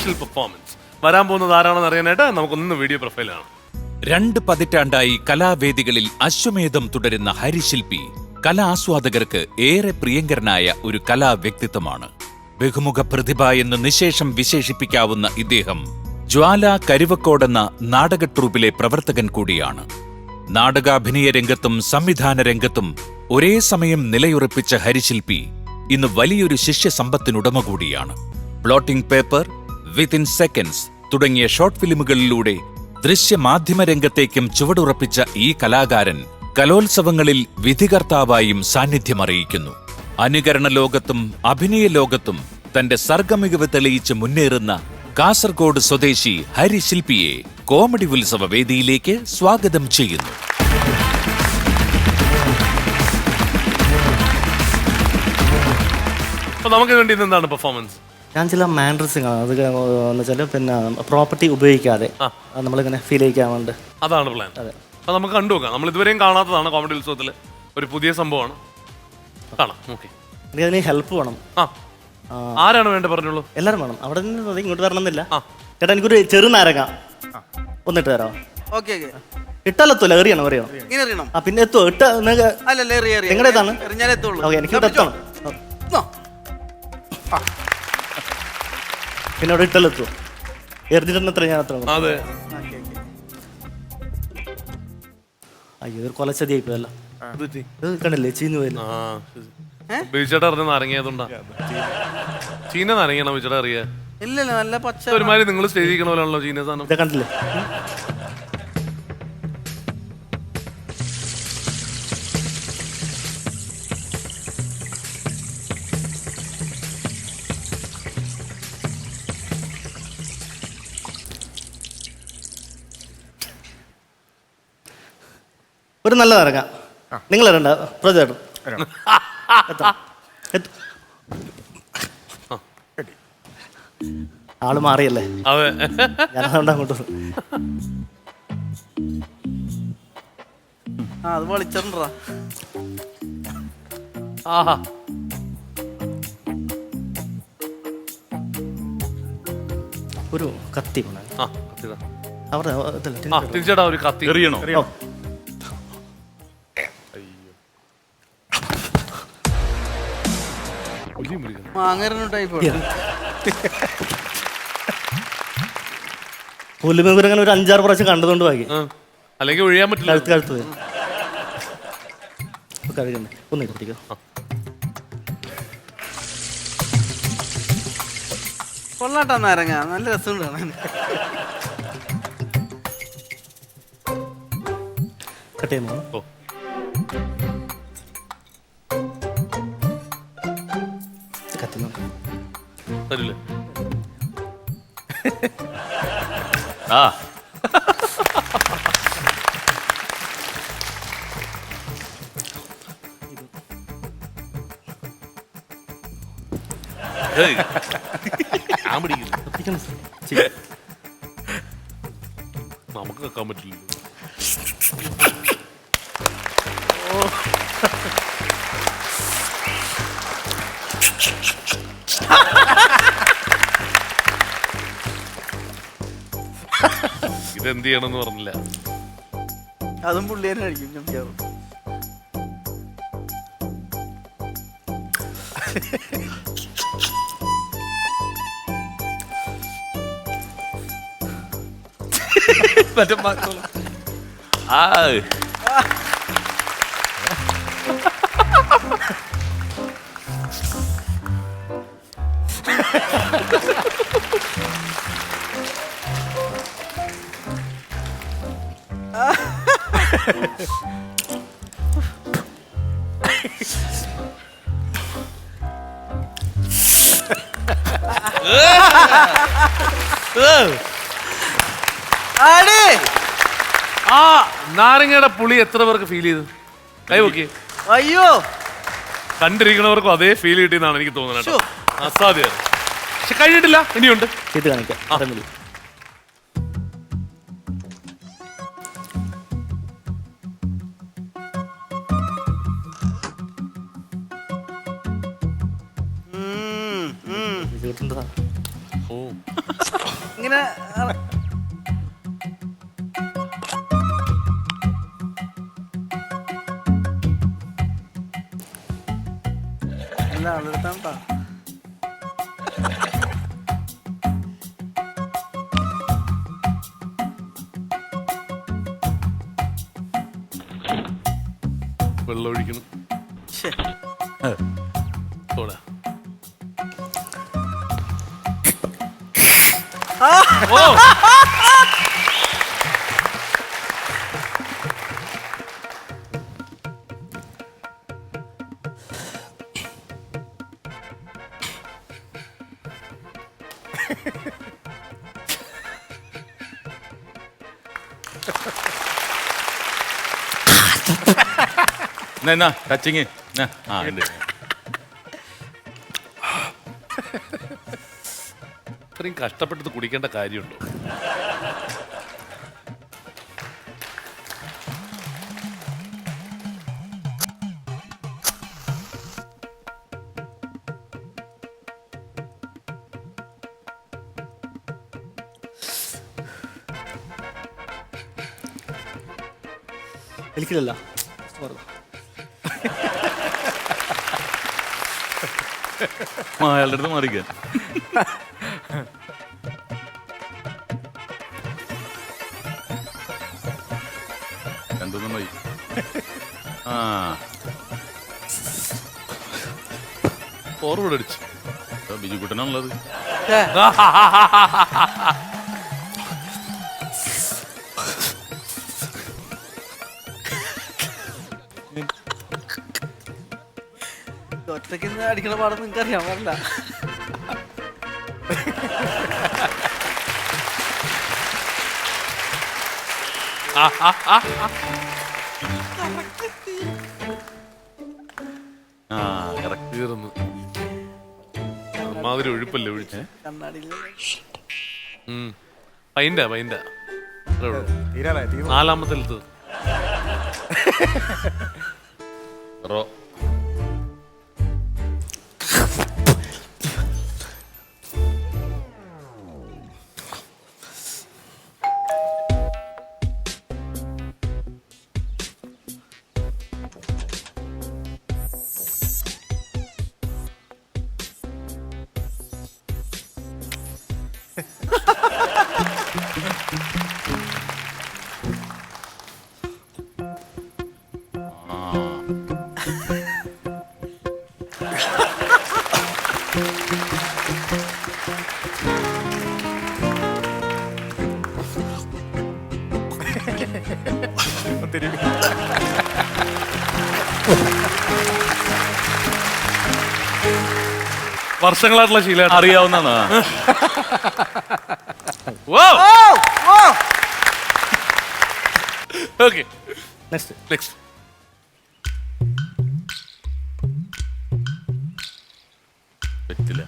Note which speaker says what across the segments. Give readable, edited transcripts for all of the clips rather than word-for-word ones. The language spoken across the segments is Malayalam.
Speaker 1: Special performance. വരാൻ പോകുന്നത് ആരാണെന്ന് അറിയാനായിട്ട് നമുക്കൊന്ന് വീഡിയോ പ്രൊഫൈലാണ്.
Speaker 2: 2 പതിറ്റാണ്ടായി കലാവേദികളിൽ അശ്വമേധം തുടരുന്ന ഹരിശില്പി കലാസ്വാദകർക്ക് ഏറെ പ്രിയങ്കരനായ ഒരു കലാവ്യക്തിത്വമാണ്. ബഹുമുഖ പ്രതിഭ എന്ന് നിശേഷം വിശേഷിപ്പിക്കാവുന്ന ഇദ്ദേഹം ജ്വാല കരുവക്കോടെന്ന നാടക ട്രൂപ്പിലെ പ്രവർത്തകൻ കൂടിയാണ്. നാടകാഭിനയ രംഗത്തും സംവിധാന രംഗത്തും ഒരേ സമയം നിലയുറപ്പിച്ച ഹരിശില്പി ഇന്ന് വലിയൊരു ശിഷ്യസമ്പത്തിനുടമ കൂടിയാണ്. ബ്ലോട്ടിംഗ് പേപ്പർ, വിത്തിൻ സെക്കൻഡ്സ് തുടങ്ങിയ ഷോർട്ട് ഫിലിമുകളിലൂടെ ദൃശ്യമാധ്യമ രംഗത്തേക്കും ചുവടുറപ്പിച്ച ഈ കലാകാരൻ കലോത്സവങ്ങളിൽ വിധികർത്താവായും സാന്നിധ്യമറിയിക്കുന്നു. അനുകരണ ലോകത്തും അഭിനയ ലോകത്തും തന്റെ സർഗമികവ് തെളിയിച്ച് മുന്നേറുന്ന കാസർഗോഡ് സ്വദേശി ഹരിശില്പിയെ കോമഡി ഉത്സവ വേദിയിലേക്ക് സ്വാഗതം ചെയ്യുന്നു.
Speaker 1: നമുക്ക് വേണ്ടി എന്താണ് പെർഫോമൻസ്?
Speaker 3: ഞാൻ ചില മാനറിസം ആണ് അത് എന്ന് വെച്ചാൽ പിന്നെ പ്രോപ്പർട്ടി ഉപയോഗിക്കാതെ നമ്മളിങ്ങനെ ഫീൽ ചെയ്യിക്കാൻ വേണ്ടി.
Speaker 1: അതാണ് പ്ലാൻ. അപ്പൊ നമുക്ക് കണ്ടുനോക്കാം. നമ്മൾ ഇതുവരെയും കാണാത്തതാണ് കോമഡി ഉത്സവത്തിൽ, ഒരു പുതിയ സംഭവമാണ്. കാണാം. ഓക്കെ,
Speaker 3: എനിക്ക് അതിന് ഹെൽപ്പ് വേണം.
Speaker 1: ആരാണ് വേണ്ട പറഞ്ഞോളൂ.
Speaker 3: എല്ലാവരും വേണം. അവിടെ നിന്ന് ഇങ്ങോട്ട് വരണമെന്നില്ല. ചേട്ടാ എനിക്കൊരു ചെറുനാരങ്ങ ഒന്നിട്ട് തരാമോ? ഇട്ടാലെത്തൂല, എറിയണം. പിന്നെ എത്തുമോ? നിങ്ങളുടെ ഇതാണ്. ഓക്കെ, എനിക്ക് ഇവിടെ എത്തണം. പിന്നെ അവിടെ ഇട്ടാലെത്തുമോ? എറിഞ്ഞിട്ട് എത്ര ഞാൻ എത്ര? അയ്യോ, ഒരു കൊലച്ചതി ആയിപ്പോയല്ലോ. കണ്ടില്ലേ, ചീഞ്ഞു പോയല്ലോ.
Speaker 1: ബിജുചേട്ടാ അറിഞ്ഞ നാരങ്ങയതുകൊണ്ടാ. ചീന നാരങ്ങയാണോ ബിജുചേട്ടാ അറിയാ?
Speaker 4: ഇല്ലല്ലോ, നല്ല പച്ച.
Speaker 1: ഒരുമാതിരി നിങ്ങൾ സ്റ്റേജിക്കണ പോലെയാണല്ലോ ചീന സാധനം.
Speaker 3: കണ്ടില്ലേ? ഒരു നല്ല നാരങ്ങ നിങ്ങൾ ഇടണ്ട, പ്രജേട്ടൻ. ആള് മാറിയല്ലേ? ഞാനതുകൊണ്ട് അങ്ങോട്ട്
Speaker 4: അത് പൊളിച്ചോണ്ടാ.
Speaker 3: ഒരു കത്തി അവിടെ
Speaker 1: ഒരു കത്തി എറിയണോ? പുല്ലുമേങ്ങനെ ഒരു 5-6 പ്രാവശ്യം കണ്ടതുകൊണ്ട് വാങ്ങി. അല്ലെങ്കിൽ ഒഴിയാൻ പറ്റില്ല.
Speaker 3: കഴുത്ത് കഴുകണ്ടേ? ഒന്ന് കുട്ടിക്കോ.
Speaker 4: കൊള്ളാട്ടാ നാരങ്ങ, നല്ല രസമുണ്ട് കാണാൻ.
Speaker 3: കട്ട് ചെയ്യുമോ?
Speaker 1: തരില്ലേ? നമുക്ക് വെക്കാൻ പറ്റില്ല. ഇതെന്ത് ചെയ്യണമെന്ന് പറഞ്ഞില്ല.
Speaker 4: അതും പുള്ളി തന്നെ കഴിക്കും.
Speaker 1: ആ നാരങ്ങയുടെ പുളി എത്ര പേർക്ക് ഫീൽ ചെയ്തു? കൈ നോക്കി.
Speaker 4: അയ്യോ,
Speaker 1: കണ്ടിരിക്കുന്നവർക്കും അതേ ഫീൽ കിട്ടിയെന്നാണ് എനിക്ക് തോന്നുന്നത്. അസാധ്യമാണ്. പക്ഷെ കഴിഞ്ഞിട്ടില്ല, ഇനിയുണ്ട്.
Speaker 3: ഇത് കാണിക്കാം.
Speaker 1: ഓ
Speaker 4: ഇങ്ങനെ അല്ല ആളെടുത്താണ്ടാ.
Speaker 1: വെള്ളം ഒഴിക്കണം.
Speaker 4: ശ്ശെ.
Speaker 1: പോടാ.
Speaker 4: ആ,
Speaker 1: ഓ
Speaker 2: എന്നാ ടച്ചിങ് ആ ഉണ്ട്.
Speaker 1: ഇത്രയും കഷ്ടപ്പെട്ടത് കുടിക്കേണ്ട കാര്യമുണ്ടോ?
Speaker 3: എനിക്കില്ലല്ല.
Speaker 2: അയാളുടെ അടുത്ത് മാറിക്കാൻ. രണ്ടൊന്നും ആ
Speaker 1: ഫോർവേഡ് അടിച്ചു.
Speaker 2: ബിജുക്കുട്ടനാണുള്ളത്.
Speaker 4: ശ്ശെ. ഒറ്റയ്ക്ക് അടിക്കണ പാടം നിങ്ങൾക്ക് അറിയാൻ പാടില്ല.
Speaker 2: ആ കറക്റ്റ്.
Speaker 1: തീർന്നു. മാതിരി ഒഴുപ്പല്ലേ ഒഴിച്ചേ.
Speaker 4: കണ്ണാടിയിൽ
Speaker 1: പൈൻ്റെ നാലാമത്തെ
Speaker 2: റോ
Speaker 1: വർഷങ്ങളായിട്ടുള്ള ശീലം
Speaker 2: അറിയാവുന്നതാണ്.
Speaker 1: Okay
Speaker 3: next
Speaker 1: next.
Speaker 2: പറ്റില്ല.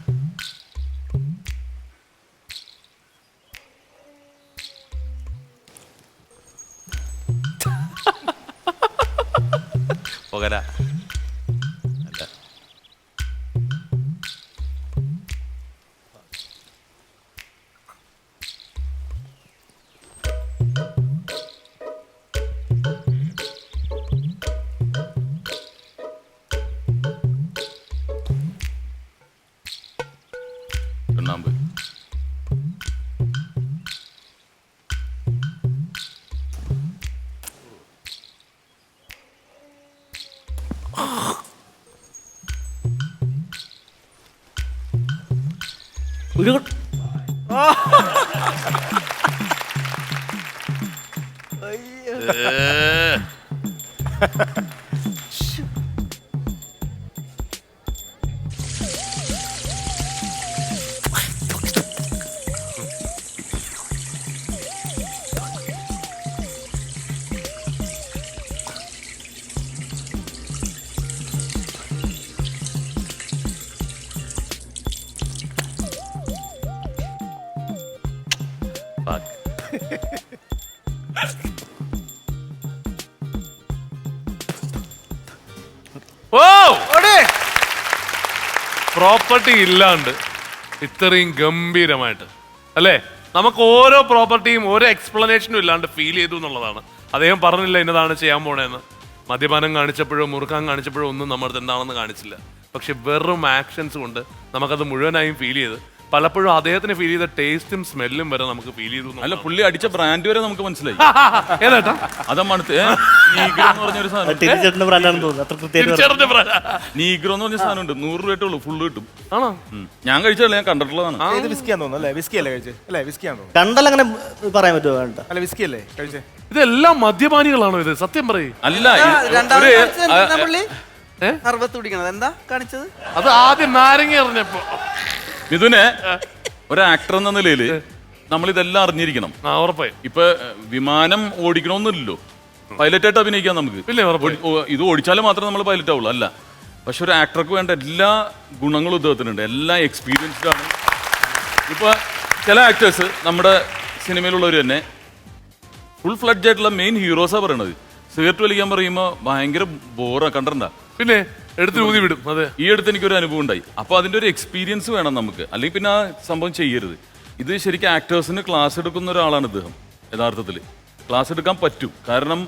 Speaker 2: പോകരാ. അല്ല ചുണ്ണാമ്പ്.
Speaker 3: ഒരു
Speaker 1: ഓ പ്രോപ്പർട്ടി ഇല്ലാണ്ട് ഇത്രയും ഗംഭീരമായിട്ട് അല്ലേ? നമുക്ക് ഓരോ പ്രോപ്പർട്ടിയും ഓരോ എക്സ്പ്ലനേഷനും ഇല്ലാണ്ട് ഫീൽ ചെയ്തു എന്നുള്ളതാണ്. അദ്ദേഹം പറഞ്ഞില്ല ഇന്നതാണ് ചെയ്യാൻ പോണേന്ന്. മദ്യപാനം കാണിച്ചപ്പോഴോ മുറുക്കാൻ കാണിച്ചപ്പോഴോ ഒന്നും നമ്മുടെ എന്താണെന്ന് കാണിച്ചില്ല. പക്ഷെ വെറും ആക്ഷൻസ് കൊണ്ട് നമുക്കത് മുഴുവനായും ഫീൽ ചെയ്ത് പലപ്പോഴും അദ്ദേഹത്തിന് ഫീൽ ചെയ്ത ടേസ്റ്റും സ്മെല്ലും വരെ നമുക്ക് ഫീൽ ചെയ്തു.
Speaker 2: അല്ല, പുള്ളി അടിച്ച ബ്രാൻഡ് വരെ നമുക്ക് മനസ്സിലായി.
Speaker 1: ഏതാ
Speaker 2: അതമ്മണത്ത് നീഗ്രോ എന്ന് പറഞ്ഞൊരു സാധനം,
Speaker 3: ചേട്ടന്റെ ബ്രാൻഡാണെന്ന് തോന്നുന്നു. അത്ര കൃത്യമായിട്ട്
Speaker 2: നീഗ്രോ എന്ന് പറഞ്ഞ സാധനം ഉണ്ട്. 100 രൂപ ഉള്ളൂ, ഫുള്ള് കിട്ടും.
Speaker 1: ആണോ?
Speaker 2: ഞാൻ കഴിച്ചതല്ല, ഞാൻ കണ്ടിട്ടുള്ളതാണ്.
Speaker 5: ഇത് വിസ്കിയാന്ന് തോന്നുന്നു അല്ലേ? വിസ്കി അല്ലേ കഴിച്ചേ? അല്ലേ, വിസ്കിയാന്ന് തോന്നുന്നു.
Speaker 3: കണ്ടാൽ അങ്ങനെ പറയാൻ പറ്റുമോ? വേണ്ട.
Speaker 5: അല്ല, വിസ്കി അല്ലേ കഴിച്ചേ?
Speaker 1: ഇതെല്ലാം മദ്യപാനികളാണോ ഇത്? സത്യം പറയും.
Speaker 2: അല്ല,
Speaker 4: രണ്ടാമത് പുള്ളി സർബത്ത് കുടിക്കണത് എന്താ കാണിച്ചത്?
Speaker 1: അത് ആദ്യം നാരങ്ങ എറിഞ്ഞപ്പോ.
Speaker 2: മിഥുനെ, ഒരു ആക്ടർ എന്ന നിലയില് നമ്മൾ ഇതെല്ലാം അറിഞ്ഞിരിക്കണം.
Speaker 1: ഉറപ്പായും.
Speaker 2: ഇപ്പൊ വിമാനം ഓടിക്കണമെന്നില്ലല്ലോ, പൈലറ്റായിട്ട് അഭിനയിക്കാം നമുക്ക്.
Speaker 1: പിന്നെ
Speaker 2: ഇത് ഓടിച്ചാലും മാത്രമേ നമ്മൾ പൈലറ്റ് ആവുള്ളൂ, അല്ല. പക്ഷെ ഒരു ആക്ടർക്ക് വേണ്ട എല്ലാ ഗുണങ്ങളും ഇദ്ദേഹത്തിനുണ്ട്, എല്ലാം എക്സ്പീരിയൻസ്ഡ് ആണ്. ഇപ്പൊ ചില ആക്ടേഴ്സ് നമ്മുടെ സിനിമയിലുള്ളവർ തന്നെ ഫുൾ ഫ്ലഡ്ജ് ആയിട്ടുള്ള മെയിൻ ഹീറോസാണ് പറയണത്. സിഗരറ്റ് വലിക്കാൻ പറയുമ്പോൾ ഭയങ്കര ബോറാ, കണ്ടിട്ടുണ്ടാ?
Speaker 1: പിന്നെ എടുത്ത് ഊതി വിടും. അതെ,
Speaker 2: ഈ അടുത്ത് എനിക്കൊരു അനുഭവം ഉണ്ടായി. അപ്പോൾ അതിൻ്റെ ഒരു എക്സ്പീരിയൻസ് വേണം നമുക്ക്, അല്ലെങ്കിൽ പിന്നെ ആ സംഭവം ചെയ്യരുത്. ഇത് ശരിക്കും ആക്ടേഴ്സിന് ക്ലാസ് എടുക്കുന്ന ഒരാളാണ് ഇദ്ദേഹം. യഥാർത്ഥത്തിൽ ക്ലാസ് എടുക്കാൻ പറ്റും. കാരണം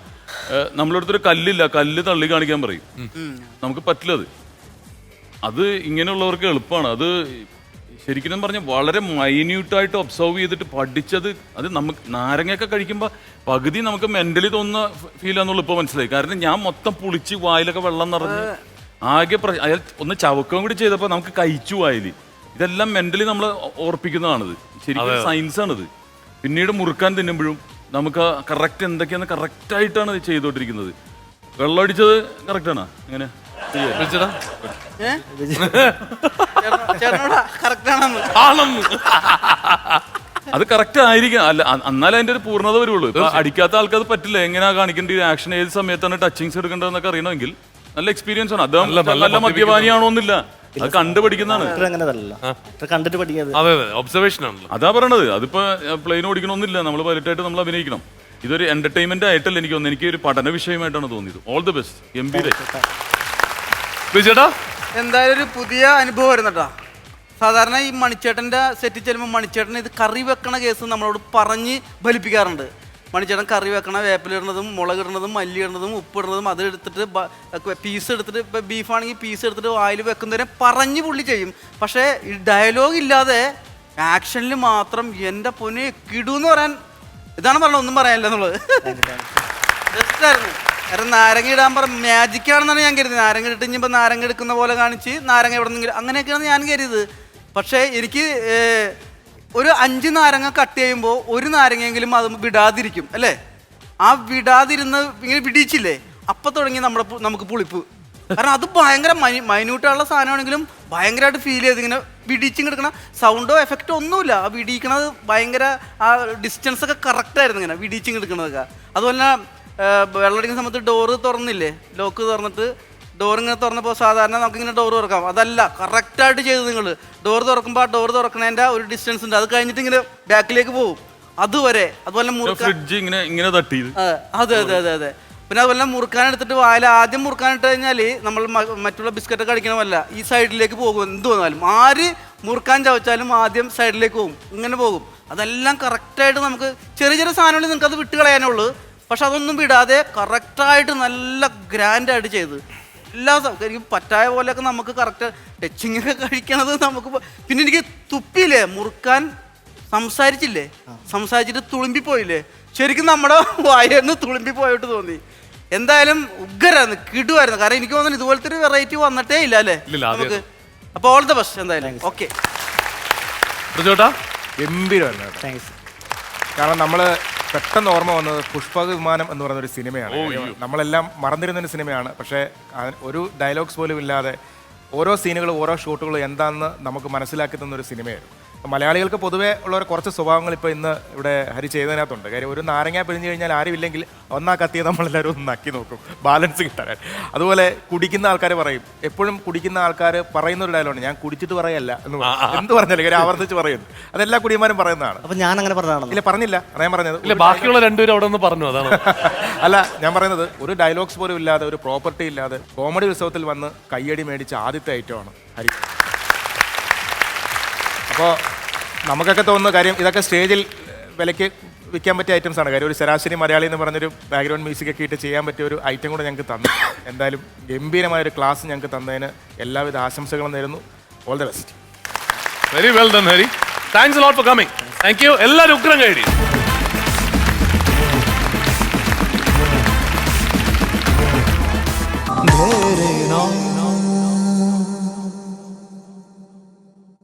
Speaker 2: നമ്മളടുത്തൊരു കല്ലില്ല, കല്ല് തള്ളി കാണിക്കാൻ പറയും, നമുക്ക് പറ്റില്ല. അത് ഇങ്ങനെയുള്ളവർക്ക് എളുപ്പമാണ്. അത് ശരിക്കും പറഞ്ഞാൽ വളരെ മൈന്യൂട്ടായിട്ട് ഒബ്സർവ് ചെയ്തിട്ട് പഠിച്ചത്. അത് നമുക്ക് നാരങ്ങയൊക്കെ കഴിക്കുമ്പോൾ പകുതി നമുക്ക് മെന്റലി തോന്നുന്ന ഫീൽ ആണെന്നുള്ളൂ ഇപ്പോൾ മനസ്സിലായി. കാരണം ഞാൻ മൊത്തം പുളിച്ച് വായിലൊക്കെ വെള്ളം നിറഞ്ഞ് ആകെ അയാൾ ഒന്ന് ചവക്കം കൂടി ചെയ്തപ്പോൾ നമുക്ക് കഴിച്ചു വായില്. ഇതെല്ലാം മെന്റലി നമ്മൾ ഓർപ്പിക്കുന്നതാണിത്. ശരിക്കും സയൻസാണിത്. പിന്നീട് മുറുക്കാൻ തിന്നുമ്പോഴും നമുക്ക് കറക്റ്റ് എന്തൊക്കെയാന്ന് കറക്റ്റായിട്ടാണ് ചെയ്തുകൊണ്ടിരിക്കുന്നത്. വെള്ളം അടിച്ചത് കറക്റ്റാണോ? എങ്ങനെ അത് കറക്റ്റ് ആയിരിക്കും. അല്ല, എന്നാലേ അതിന്റെ ഒരു പൂർണ്ണത വരുള്ളൂ. ഇപ്പൊ അടിക്കാത്ത ആൾക്ക് അത് പറ്റില്ല. എങ്ങനെയാ കാണിക്കേണ്ട ആക്ഷൻ, ഏത് സമയത്താണ് ടച്ചിങ്സ് എടുക്കേണ്ടതെന്നൊക്കെ അറിയണമെങ്കിൽ നല്ല എക്സ്പീരിയൻസ് ആണ്. അദ്ദേഹം നല്ല മദ്യപാനിയാണോന്നില്ല, അത് കണ്ടുപഠിക്കുന്നതാണ്. അതാ പറയണത്. അതിപ്പോ പ്ലെയിൻ ഓടിക്കണമെന്നില്ല, നമ്മൾ പൈലറ്റായിട്ട് നമ്മൾ അഭിനയിക്കണം. ഇതൊരു എന്റർടൈൻമെന്റ് ആയിട്ടല്ല എനിക്ക് തോന്നുന്നത്, എനിക്ക് ഒരു പഠന വിഷയമായിട്ടാണ് തോന്നിയത്. All the best.
Speaker 1: ചേട്ടാ
Speaker 4: എന്തായാലും ഒരു പുതിയ അനുഭവം വരുന്നട്ടാ. സാധാരണ ഈ മണിച്ചേട്ടൻ്റെ സെറ്റിൽ ചെല്ലുമ്പോൾ മണിച്ചേട്ടൻ ഇത് കറി വെക്കണ കേസ് നമ്മളോട് പറഞ്ഞ് ഫലിപ്പിക്കാറുണ്ട്. മണിച്ചേട്ടൻ കറി വെക്കണ വേപ്പിലിടുന്നതും മുളകിടുന്നതും മല്ലിയിടുന്നതും ഉപ്പിടുന്നതും അത് എടുത്തിട്ട് പീസ് എടുത്തിട്ട് ഇപ്പം ബീഫാണെങ്കിൽ പീസ് എടുത്തിട്ട് വായിൽ വെക്കുന്നവരെ പറഞ്ഞ് പുള്ളി ചെയ്യും. പക്ഷേ ഈ ഡയലോഗ് ഇല്ലാതെ ആക്ഷനിൽ മാത്രം എൻ്റെ പൊന്നെ കിടൂന്ന് പറയാൻ ഇതാണ് പറഞ്ഞത്, ഒന്നും പറയാനില്ല എന്നുള്ളത്. ബെസ്റ്റായിരുന്നു. കാരണം നാരങ്ങ ഇടാൻ മാജിക് ആണെന്നാണ് ഞാൻ കരുതിയത്. നാരങ്ങ ഇട്ട് കഴിഞ്ഞപ്പോൾ നാരങ്ങ എടുക്കുന്ന പോലെ കാണിച്ച് നാരങ്ങ എവിടെ നിന്നെങ്കിലും അങ്ങനെയൊക്കെയാണ് ഞാൻ കരുതിയത്. പക്ഷേ എനിക്ക് ഒരു 5 നാരങ്ങ കട്ട് ചെയ്യുമ്പോൾ ഒരു നാരങ്ങയെങ്കിലും അത് വിടാതിരിക്കും അല്ലേ? ആ വിടാതിരുന്ന് ഇങ്ങനെ വിടിച്ചില്ലേ, അപ്പം തുടങ്ങി നമുക്ക് പുളിപ്പ്. കാരണം അത് ഭയങ്കര മൈന്യൂട്ടുള്ള സാധനമാണെങ്കിലും ഭയങ്കരമായിട്ട് ഫീൽ ചെയ്ത് ഇങ്ങനെ വിടിച്ചിങ് എടുക്കണം. സൗണ്ടോ എഫക്റ്റോ ഒന്നുമില്ല. ആ വിടിക്കണത് ഭയങ്കര ആ ഡിസ്റ്റൻസ് ഒക്കെ കറക്റ്റായിരുന്നു ഇങ്ങനെ വിടിച്ചിങ് എടുക്കണതൊക്കെ. അതുപോലെ വെള്ളമടിക്കുന്ന സമയത്ത് ഡോറ് തുറന്നില്ലേ, ലോക്ക് തുറന്നിട്ട് ഡോറിങ്ങനെ തുറന്നപ്പോൾ സാധാരണ നമുക്കിങ്ങനെ ഡോറ് തുറക്കാം, അതല്ല കറക്റ്റായിട്ട് ചെയ്തു നിങ്ങൾ. ഡോറ് തുറക്കുമ്പോൾ ആ ഡോറ് തുറക്കണതിൻ്റെ ഒരു ഡിസ്റ്റൻസ് ഉണ്ട്, അത് കഴിഞ്ഞിട്ട് ഇങ്ങനെ ബാക്കിലേക്ക് പോകും അതുവരെ. അതുപോലെ അതെ അതെ അതെ അതെ. പിന്നെ അതുപോലെ മുറുക്കാൻ എടുത്തിട്ട് വായിൽ ആദ്യം മുറുക്കാനിട്ട് കഴിഞ്ഞാൽ നമ്മൾ മറ്റുള്ള ബിസ്ക്കറ്റ് കഴിക്കണമല്ല, ഈ സൈഡിലേക്ക് പോകും. എന്ത് വന്നാലും ആര് മുറുക്കാൻ ചവച്ചാലും ആദ്യം സൈഡിലേക്ക് പോകും, ഇങ്ങനെ പോകും. അതെല്ലാം കറക്റ്റായിട്ട് നമുക്ക് ചെറിയ ചെറിയ സാധനങ്ങൾ നിങ്ങൾക്ക് അത് വിട്ട് കളയാനുള്ളൂ. പക്ഷെ അതൊന്നും വിടാതെ കറക്റ്റായിട്ട് നല്ല ഗ്രാൻഡായിട്ട് ചെയ്ത് എല്ലാ എനിക്ക് പറ്റായ പോലെയൊക്കെ നമുക്ക് കറക്റ്റ് ടച്ചിങ്ങൊക്കെ കഴിക്കണത് നമുക്ക്. പിന്നെ എനിക്ക് തുപ്പിയില്ലേ മുറുക്കാൻ സംസാരിച്ചില്ലേ, സംസാരിച്ചിട്ട് തുളുമ്പിപ്പോയില്ലേ, ശരിക്കും നമ്മുടെ വായന്ന് തുളുമ്പിപ്പോയിട്ട് തോന്നി. എന്തായാലും ഉഗ്രമായിരുന്നു, കിടുവായിരുന്നു. കാരണം എനിക്ക് തോന്നുന്നു ഇതുപോലത്തെ ഒരു വെറൈറ്റി വന്നിട്ടേ ഇല്ല അല്ലേ നമുക്ക്. അപ്പോൾ ഓൾ ദ ബെസ്റ്റ് എന്തായാലും. ഓക്കെ,
Speaker 5: ഗംഭീരമായിരുന്നു. കാരണം നമ്മൾ പെട്ടെന്ന് ഓർമ്മ വന്നത് പുഷ്പക വിമാനം എന്ന് പറയുന്നൊരു സിനിമയാണ്. നമ്മളെല്ലാം മറന്നിരുന്നൊരു സിനിമയാണ്. പക്ഷേ ഒരു ഡയലോഗ്സ് പോലും ഇല്ലാതെ ഓരോ സീനുകളും ഓരോ ഷോട്ടുകളും എന്താണെന്ന് നമുക്ക് മനസ്സിലാക്കി തന്നൊരു സിനിമയായിരുന്നു. മലയാളികൾക്ക് പൊതുവേ ഉള്ള കുറച്ച് സ്വഭാവങ്ങൾ ഇപ്പോൾ ഇന്ന് ഇവിടെ ഹരി ചെയ്തതിനകത്തുണ്ട്. കാര്യം ഒരു നാരങ്ങ പിഴിഞ്ഞു കഴിഞ്ഞാൽ ആരും ഇല്ലെങ്കിൽ ഒന്നാ കത്തിയെ നമ്മളെല്ലാവരും ഒന്ന് നക്കി നോക്കും ബാലൻസ് കിട്ടാൻ. അതുപോലെ കുടിക്കുന്ന ആൾക്കാർ പറയും, എപ്പോഴും കുടിക്കുന്ന ആൾക്കാർ പറയുന്ന ഒരു ഡയലോഗ്, ഞാൻ കുടിച്ചിട്ട് പറയല്ല എന്ന് എന്ത് പറഞ്ഞാലും കാര്യം ആവർത്തിച്ച് പറയുന്നു. അതെല്ലാ കുടിയന്മാരും പറയുന്നതാണ്.
Speaker 3: അപ്പൊ ഞാൻ അങ്ങനെ പറഞ്ഞതാണ്?
Speaker 5: ഇല്ല, പറഞ്ഞില്ല. ഞാൻ പറഞ്ഞത്
Speaker 1: ബാക്കിയുള്ള രണ്ടുപേരും അവിടെ നിന്ന് പറഞ്ഞു. അതാണ്
Speaker 5: അല്ല, ഞാൻ പറയുന്നത് ഒരു ഡയലോഗ്സ് പോലും ഇല്ലാതെ ഒരു പ്രോപ്പർട്ടി ഇല്ലാതെ കോമഡി ഉത്സവത്തിൽ വന്ന് കയ്യടി മേടിച്ച ആദ്യത്തെ ഐറ്റമാണ് ഹരി. അപ്പോൾ നമുക്കൊക്കെ തോന്നുന്ന കാര്യം ഇതൊക്കെ സ്റ്റേജിൽ വിലയ്ക്ക് വിൽക്കാൻ പറ്റിയ ഐറ്റംസ് ആണ്. കാര്യം ഒരു ശരാശരി മലയാളി എന്ന് പറഞ്ഞൊരു ബാക്ക്ഗ്രൗണ്ട് മ്യൂസിക് ഒക്കെ ഇട്ട് ചെയ്യാൻ പറ്റിയ ഒരു ഐറ്റം കൂടെ ഞങ്ങൾക്ക് തന്നു. എന്തായാലും ഗംഭീരമായൊരു ക്ലാസ് ഞങ്ങൾക്ക് തന്നതിന് എല്ലാവിധ ആശംസകളും നേരുന്നു. All the best.
Speaker 1: Very well done Hari. Thanks a lot for coming. Thank you. എല്ലാവരും ഉഗ്രം കൈഡി.